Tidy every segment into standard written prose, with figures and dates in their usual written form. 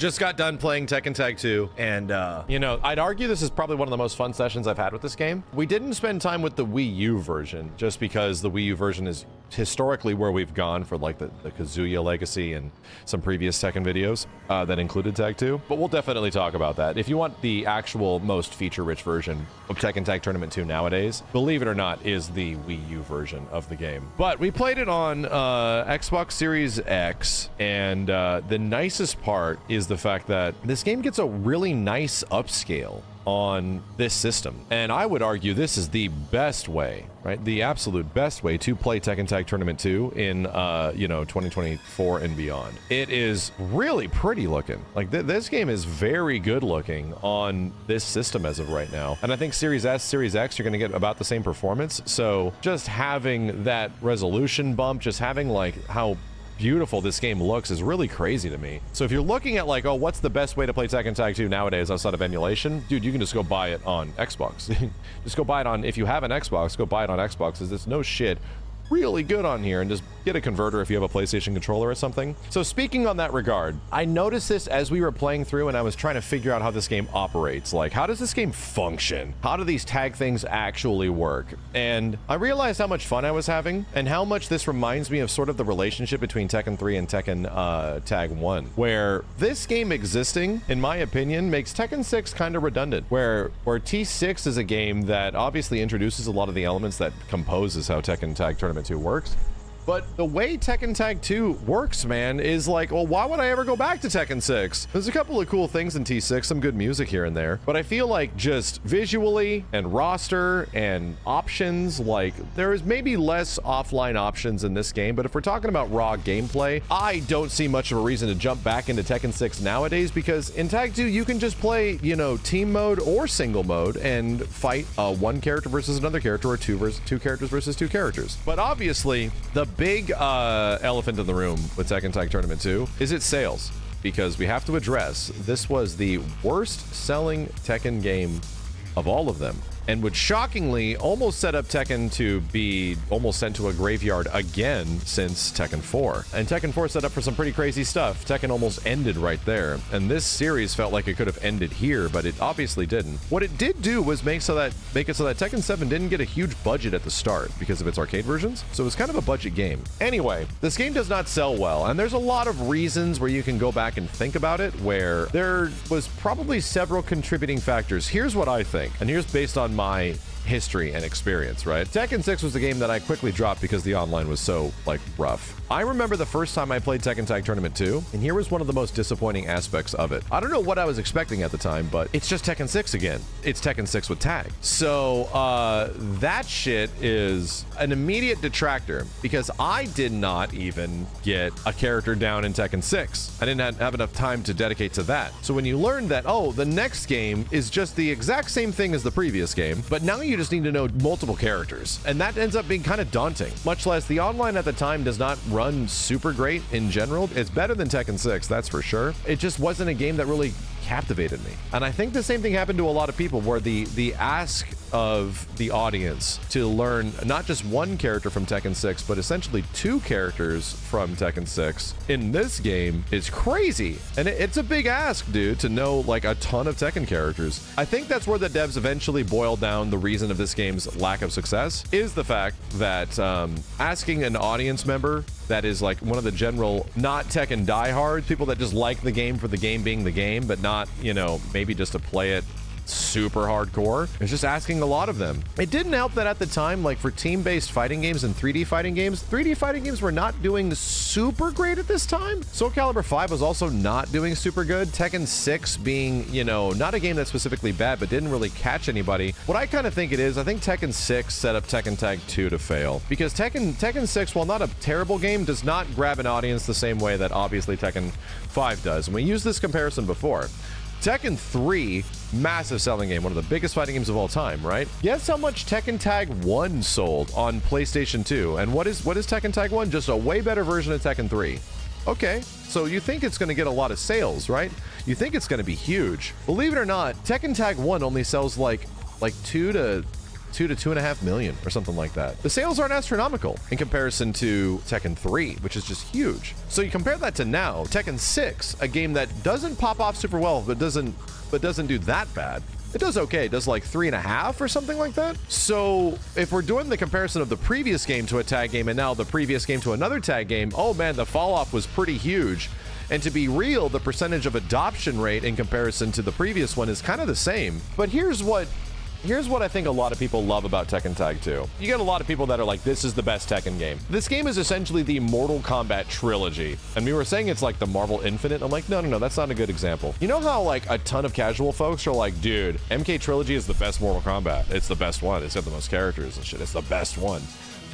just got done playing Tekken Tag 2, and you know, I'd argue this is probably one of the most fun sessions I've had with this game. We didn't spend time with the Wii U version, just because the Wii U version is historically where we've gone for like the Kazuya legacy and some previous Tekken videos that included Tag 2, but we'll definitely talk about that. If you want the actual most feature-rich version of Tekken Tag Tournament 2 nowadays, believe it or not, is the Wii U version of the game. But we played it on Xbox Series X, and the nicest part is the fact that this game gets a really nice upscale on this system. And I would argue this is the best way, right? The absolute best way to play Tekken Tag Tournament 2 in, you know, 2024 and beyond. It is really pretty looking. Like, this game is very good looking on this system as of right now. And I think Series S, Series X, you're going to get about the same performance. So just having that resolution bump, just having like how beautiful this game looks is really crazy to me. So if you're looking at like, oh, what's the best way to play Tekken Tag 2 nowadays outside of emulation? Dude, you can just go buy it on Xbox. Just go buy it on, if you have an Xbox, go buy it on Xbox. There's no shit really good on here, and just get a converter if you have a PlayStation controller or something. So speaking on that regard, I noticed this as we were playing through and I was trying to figure out how this game operates. Like, how does this game function? How do these tag things actually work? And I realized how much fun I was having and how much this reminds me of sort of the relationship between Tekken 3 and Tekken Tag 1, where this game existing, in my opinion, makes Tekken 6 kind of redundant, where T6 is a game that obviously introduces a lot of the elements that composes how Tekken Tag Tournament 2 works. But the way Tekken Tag 2 works, man, is like, well, why would I ever go back to Tekken 6? There's a couple of cool things in T6, some good music here and there, but I feel like just visually and roster and options, like there is maybe less offline options in this game, but if we're talking about raw gameplay, I don't see much of a reason to jump back into Tekken 6 nowadays, because in Tag 2, you can just play, you know, team mode or single mode and fight one character versus another character, or two characters versus two characters. But obviously, the big elephant in the room with Tekken Tag Tournament 2 is its sales, because we have to address this was the worst selling Tekken game of all of them, and would shockingly almost set up Tekken to be almost sent to a graveyard again since Tekken 4. And Tekken 4 set up for some pretty crazy stuff. Tekken almost ended right there, and this series felt like it could have ended here, but it obviously didn't. What it did do was make it so that Tekken 7 didn't get a huge budget at the start because of its arcade versions, so it was kind of a budget game. Anyway, this game does not sell well, and there's a lot of reasons where you can go back and think about it, where there was probably several contributing factors. Here's what I think, and here's based on my history and experience, right? Tekken 6 was the game that I quickly dropped because the online was so, like, rough. I remember the first time I played Tekken Tag Tournament 2, and here was one of the most disappointing aspects of it. I don't know what I was expecting at the time, but it's just Tekken 6 again. It's Tekken 6 with tag. So, that shit is an immediate detractor, because I did not even get a character down in Tekken 6. I didn't have enough time to dedicate to that. So when you learn that, oh, the next game is just the exact same thing as the previous game, but now you just need to know multiple characters, and that ends up being kind of daunting. Much less the online at the time does not run super great in general. It's better than Tekken 6, that's for sure. It just wasn't a game that really captivated me. And I think the same thing happened to a lot of people, where the ask of the audience to learn not just one character from Tekken 6, but essentially two characters from Tekken 6 in this game is crazy. And it's a big ask, dude, to know like a ton of Tekken characters. I think that's where the devs eventually boiled down the reason of this game's lack of success, is the fact that asking an audience member that is like one of the general not Tekken diehards, people that just like the game for the game being the game, but not, you know, maybe just to play it super hardcore. It's just asking a lot of them. It didn't help that at the time, like for team-based fighting games and 3D fighting games were not doing super great at this time. Soul Calibur 5 was also not doing super good. Tekken 6 being, you know, not a game that's specifically bad, but didn't really catch anybody. What I kind of think it is, I think Tekken 6 set up Tekken Tag 2 to fail, because Tekken 6, while not a terrible game, does not grab an audience the same way that obviously Tekken 5 does. And we used this comparison before. Tekken 3, massive selling game, one of the biggest fighting games of all time, right? Guess how much Tekken Tag 1 sold on PlayStation 2? And what is Tekken Tag 1? Just a way better version of Tekken 3. Okay, so you think it's going to get a lot of sales, right? You think it's going to be huge. Believe it or not, Tekken Tag 1 only sells like 2 to 2 to 2.5 million or something like that. The sales aren't astronomical in comparison to Tekken 3, which is just huge. So you compare that to now, Tekken 6, a game that doesn't pop off super well, but doesn't do that bad. It does okay. It does like 3.5 or something like that. So if we're doing the comparison of the previous game to a tag game and now the previous game to another tag game, oh man, the fall off was pretty huge. And to be real, the percentage of adoption rate in comparison to the previous one is kind of the same. But here's what I think a lot of people love about Tekken Tag 2. You get a lot of people that are like, this is the best Tekken game. This game is essentially the Mortal Kombat trilogy. And we were saying it's like the Marvel Infinite. I'm like, no, that's not a good example. You know how like a ton of casual folks are like, dude, MK Trilogy is the best Mortal Kombat. It's the best one. It's got the most characters and shit. It's the best one.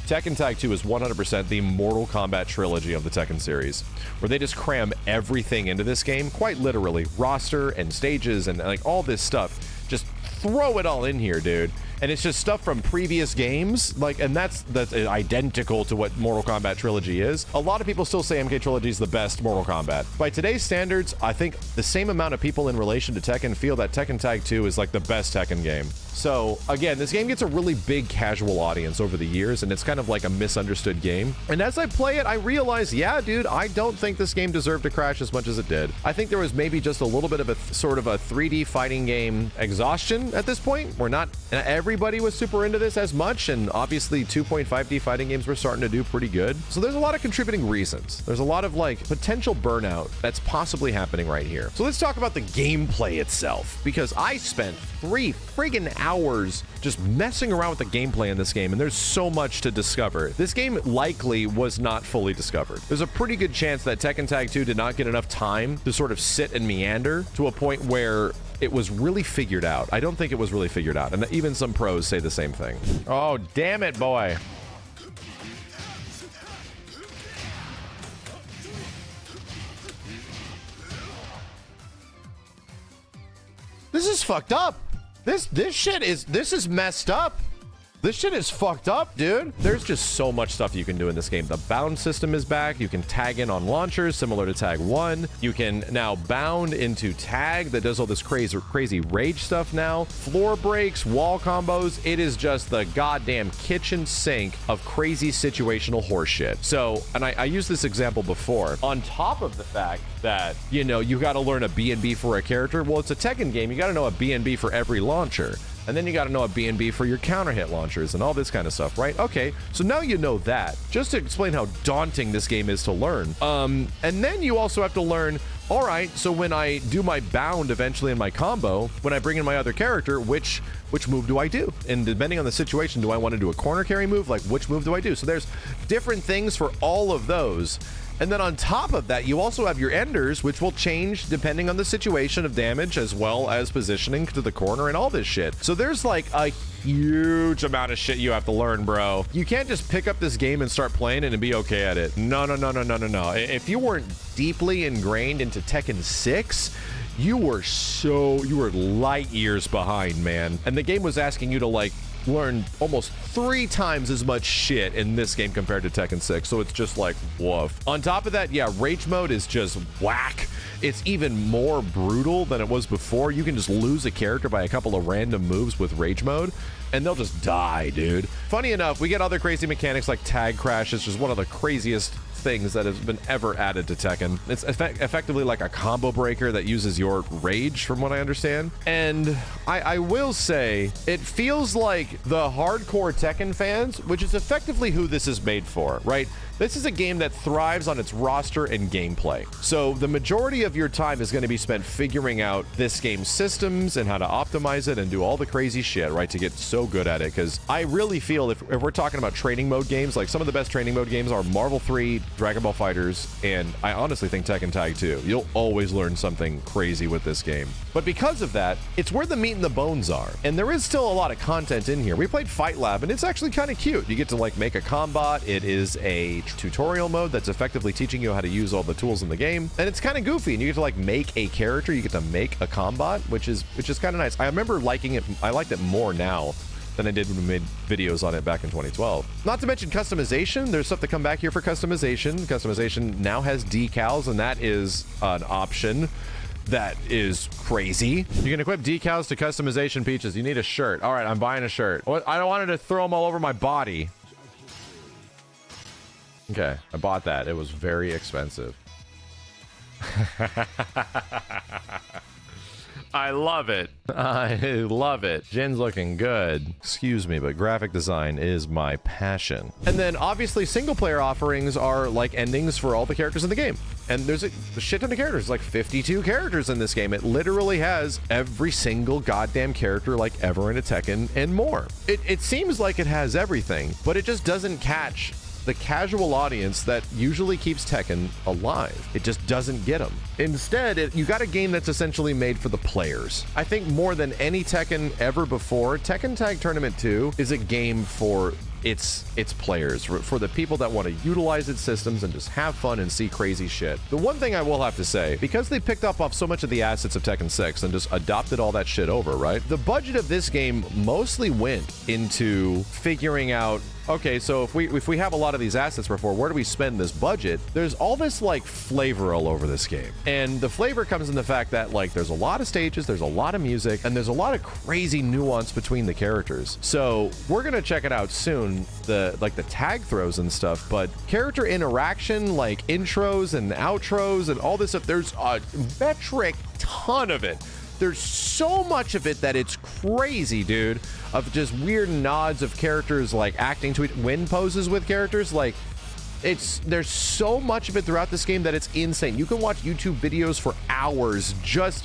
Tekken Tag 2 is 100% the Mortal Kombat trilogy of the Tekken series, where they just cram everything into this game, quite literally. Roster and stages and like all this stuff. Just throw it all in here, dude. And it's just stuff from previous games, like, and that's identical to what Mortal Kombat Trilogy is. A lot of people still say MK Trilogy is the best Mortal Kombat. By today's standards, I think the same amount of people in relation to Tekken feel that Tekken Tag 2 is like the best Tekken game. So again, this game gets a really big casual audience over the years, and it's kind of like a misunderstood game. And as I play it, I realize, yeah, dude, I don't think this game deserved to crash as much as it did. I think there was maybe just a little bit of a sort of a 3D fighting game exhaustion at this point. We're not, everybody was super into this as much, and obviously 2.5D fighting games were starting to do pretty good. So there's a lot of contributing reasons. There's a lot of like potential burnout that's possibly happening right here. So let's talk about the gameplay itself, because I spent 3 friggin' hours just messing around with the gameplay in this game, and there's so much to discover. This game likely was not fully discovered. There's a pretty good chance that Tekken Tag 2 did not get enough time to sort of sit and meander to a point where it was really figured out. I don't think it was really figured out, and even some pros say the same thing. Oh, damn it, boy. This is fucked up. This is messed up. This shit is fucked up, dude. There's just so much stuff you can do in this game. The bound system is back. You can tag in on launchers similar to Tag 1. You can now bound into tag that does all this crazy rage stuff now. Floor breaks, wall combos. It is just the goddamn kitchen sink of crazy situational horseshit. So, and I used this example before. On top of the fact that, you know, you got to learn a B&B for a character. Well, it's a Tekken game. You got to know a B&B for every launcher. And then you got to know a B&B for your counter hit launchers and all this kind of stuff, right? Okay, so now you know that. Just to explain how daunting this game is to learn. And then you also have to learn, all right, so when I do my bound eventually in my combo, when I bring in my other character, which move do I do? And depending on the situation, do I want to do a corner carry move? Like, which move do I do? So there's different things for all of those. And then on top of that, you also have your enders, which will change depending on the situation of damage, as well as positioning to the corner and all this shit. So there's like a huge amount of shit you have to learn, bro. You can't just pick up this game and start playing it and be okay at it. No. If you weren't deeply ingrained into Tekken 6, you were light years behind, man. And the game was asking you to like learn almost 3 times as much shit in this game compared to Tekken 6, so it's just like woof. On top of that, yeah, rage mode is just whack. It's even more brutal than it was before. You can just lose a character by a couple of random moves with rage mode, and they'll just die, dude. Funny enough, we get other crazy mechanics like tag crash. It's just one of the craziest things that has been ever added to Tekken. It's effectively like a combo breaker that uses your rage, from what I understand. And I will say, it feels like the hardcore Tekken fans, which is effectively who this is made for, right? This is a game that thrives on its roster and gameplay. So the majority of your time is going to be spent figuring out this game's systems and how to optimize it and do all the crazy shit, right, to get so good at it. Because I really feel if we're talking about training mode games, like some of the best training mode games are Marvel 3, Dragon Ball Fighters, and I honestly think Tekken Tag 2. You'll always learn something crazy with this game. But because of that, it's where the meat and the bones are. And there is still a lot of content in here. We played Fight Lab, and it's actually kind of cute. You get to like make a combat. It is a tutorial mode that's effectively teaching you how to use all the tools in the game, and it's kind of goofy, and you get to like make a character. You get to make a combat, which is kind of nice. I remember liking it. I liked it more now than I did when we made videos on it back in 2012. Not to mention customization. There's stuff to come back here for customization. Customization now has decals, and that is an option. that is crazy. You can equip decals to customization Peaches. You need a shirt. All right, I'm buying a shirt. I don't wanted to throw them all over my body. Okay, I bought that. It was very expensive. I love it. I love it. Jin's looking good. Excuse me, but graphic design is my passion. And then obviously single player offerings are like endings for all the characters in the game. And there's a shit ton of characters, like 52 characters in this game. It literally has every single goddamn character like ever in a Tekken and more. It seems like it has everything, but it just doesn't catch the casual audience that usually keeps Tekken alive. It just doesn't get them. Instead, you got a game that's essentially made for the players. I think more than any Tekken ever before, Tekken Tag Tournament 2 is a game for its players, for the people that want to utilize its systems and just have fun and see crazy shit. The one thing I will have to say, because they picked up off so much of the assets of Tekken 6 and just adopted all that shit over, right? The budget of this game mostly went into figuring out, okay, so if we have a lot of these assets before, where do we spend this budget? There's all this like flavor all over this game. And the flavor comes in the fact that like there's a lot of stages, there's a lot of music, and there's a lot of crazy nuance between the characters. So we're gonna check it out soon, the tag throws and stuff, but character interaction, like intros and outros and all this stuff, there's a metric ton of it. There's so much of it that it's crazy, dude, of just weird nods of characters like acting to win poses with characters. Like there's so much of it throughout this game that it's insane. You can watch YouTube videos for hours just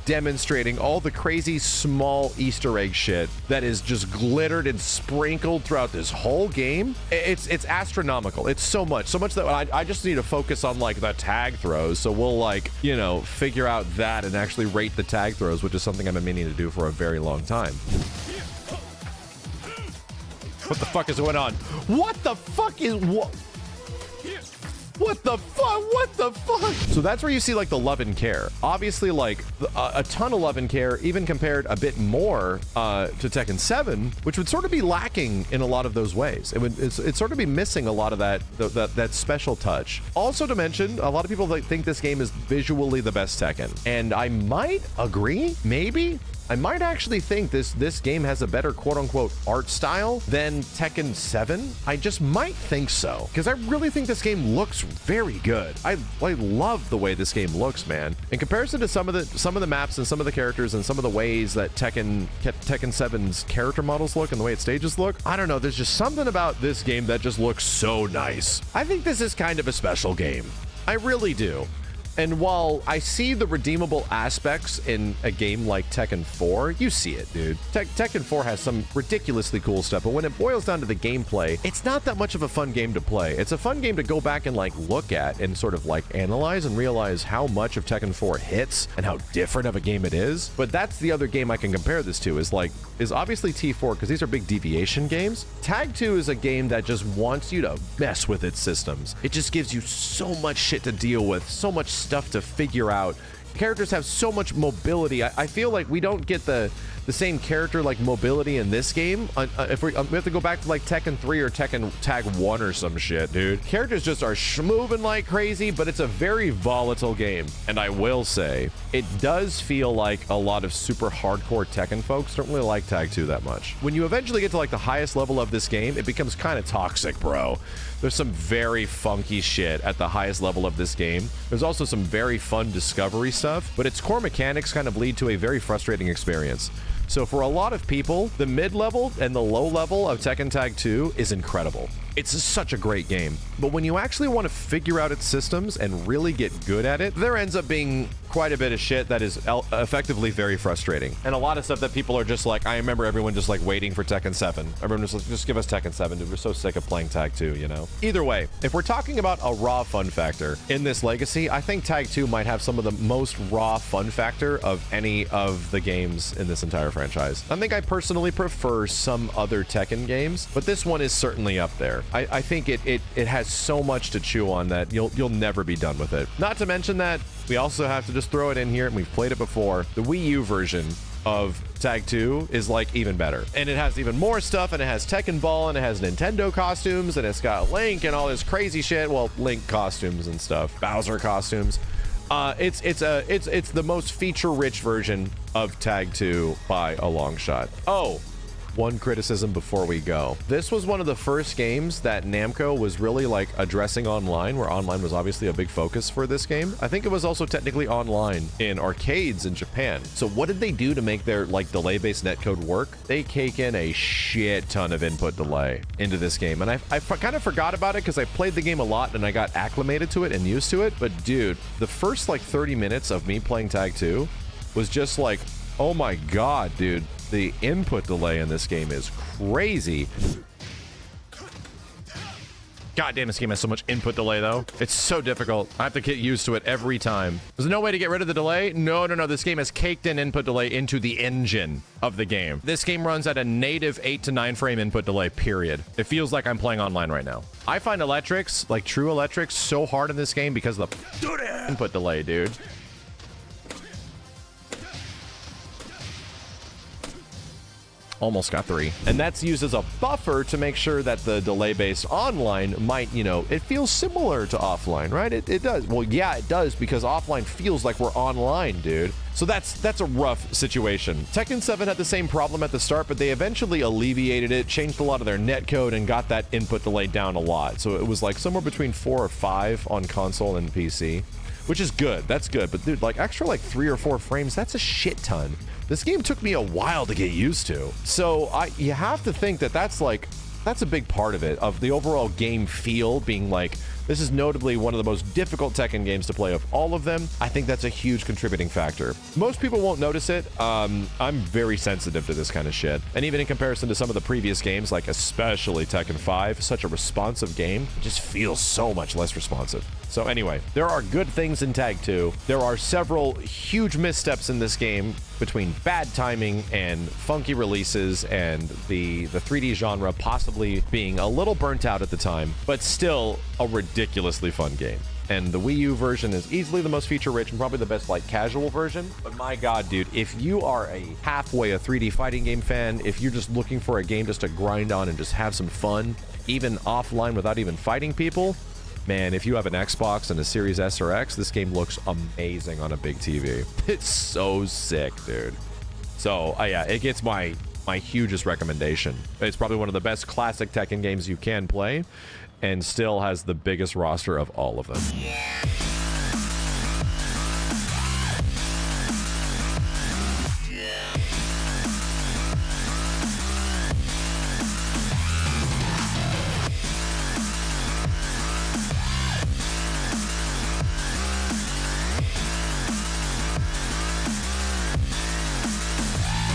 demonstrating all the crazy small Easter egg shit that is just glittered and sprinkled throughout this whole game. It's astronomical. It's so much that I just need to focus on like the tag throws. So we'll like, you know, figure out that and actually rate the tag throws, which is something I've been meaning to do for a very long time. What the fuck is going on? What the fuck is what? What the fuck? What the fuck? So that's where you see like the love and care. Obviously, like a ton of love and care, even compared a bit more to Tekken 7, which would sort of be lacking in a lot of those ways. It'd sort of be missing a lot of that special touch. Also to mention, a lot of people think this game is visually the best Tekken, and I might agree, maybe. I might actually think this game has a better quote-unquote art style than Tekken 7. I just might think so, because I really think this game looks very good. I love the way this game looks, man. In comparison to some of the maps and some of the characters and some of the ways that Tekken 7's character models look and the way its stages look, I don't know, there's just something about this game that just looks so nice. I think this is kind of a special game. I really do. And while I see the redeemable aspects in a game like Tekken 4, you see it, dude. Tekken 4 has some ridiculously cool stuff, but when it boils down to the gameplay, it's not that much of a fun game to play. It's a fun game to go back and like look at and sort of like analyze and realize how much of Tekken 4 hits and how different of a game it is. But that's the other game I can compare this to is obviously T4, because these are big deviation games. Tag 2 is a game that just wants you to mess with its systems. It just gives you so much shit to deal with, so much stuff to figure out. Characters have so much mobility. I feel like we don't get the same character like mobility in this game. If we have to go back to like Tekken 3 or Tekken Tag 1 or some shit, dude. Characters just are moving like crazy, but it's a very volatile game. And I will say, it does feel like a lot of super hardcore Tekken folks don't really like Tag 2 that much. When you eventually get to like the highest level of this game, it becomes kind of toxic, bro. There's some very funky shit at the highest level of this game. There's also some very fun discovery stuff, but its core mechanics kind of lead to a very frustrating experience. So for a lot of people, the mid-level and the low level of Tekken Tag 2 is incredible. It's such a great game. But when you actually want to figure out its systems and really get good at it, there ends up being quite a bit of shit that is effectively very frustrating. And a lot of stuff that people are just like, I remember everyone just like waiting for Tekken 7. Everyone just like, just give us Tekken 7, dude. We're so sick of playing Tag 2, you know? Either way, if we're talking about a raw fun factor in this legacy, I think Tag 2 might have some of the most raw fun factor of any of the games in this entire franchise. I think I personally prefer some other Tekken games, but this one is certainly up there. I think it has so much to chew on that you'll never be done with it. Not to mention that we also have to just throw it in here, and we've played it before. The Wii U version of Tag 2 is like even better, and it has even more stuff, and it has Tekken Ball, and it has Nintendo costumes, and it's got Link and all this crazy shit. Well, Link costumes and stuff, Bowser costumes. It's the most feature-rich version of Tag 2 by a long shot. Oh, one criticism before we go. This was one of the first games that Namco was really like addressing online, where online was obviously a big focus for this game. I think it was also technically online in arcades in Japan. So what did they do to make their like delay-based netcode work? They cake in a shit ton of input delay into this game. And I kind of forgot about it because I played the game a lot and I got acclimated to it and used to it. But dude, the first like 30 minutes of me playing Tag 2 was just like, oh my God, dude. The input delay in this game is crazy. God damn, this game has so much input delay, though. It's so difficult. I have to get used to it every time. There's no way to get rid of the delay. No. This game has caked in input delay into the engine of the game. This game runs at a native 8 to 9 frame input delay, period. It feels like I'm playing online right now. I find electrics, like true electrics, so hard in this game because of the input delay, dude. Almost got 3. And that's used as a buffer to make sure that the delay-based online might, you know, it feels similar to offline, right? It does. Well, yeah, it does, because offline feels like we're online, dude. So that's a rough situation. Tekken 7 had the same problem at the start, but they eventually alleviated it, changed a lot of their netcode, and got that input delay down a lot. So it was like somewhere between 4 or 5 on console and PC, which is good. That's good. But dude, like extra like 3 or 4 frames, that's a shit ton. This game took me a while to get used to. So you have to think that that's a big part of it, of the overall game feel being like, this is notably one of the most difficult Tekken games to play of all of them. I think that's a huge contributing factor. Most people won't notice it. I'm very sensitive to this kind of shit. And even in comparison to some of the previous games, like especially Tekken 5, such a responsive game, it just feels so much less responsive. So anyway, there are good things in Tag 2. There are several huge missteps in this game between bad timing and funky releases and the 3D genre possibly being a little burnt out at the time, but still a ridiculously fun game. And the Wii U version is easily the most feature-rich and probably the best, like, casual version. But my God, dude, if you are a 3D fighting game fan, if you're just looking for a game just to grind on and just have some fun, even offline without even fighting people, man, if you have an Xbox and a Series S or X, this game looks amazing on a big TV. It's so sick, dude. So, yeah, it gets my hugest recommendation. It's probably one of the best classic Tekken games you can play, and still has the biggest roster of all of them.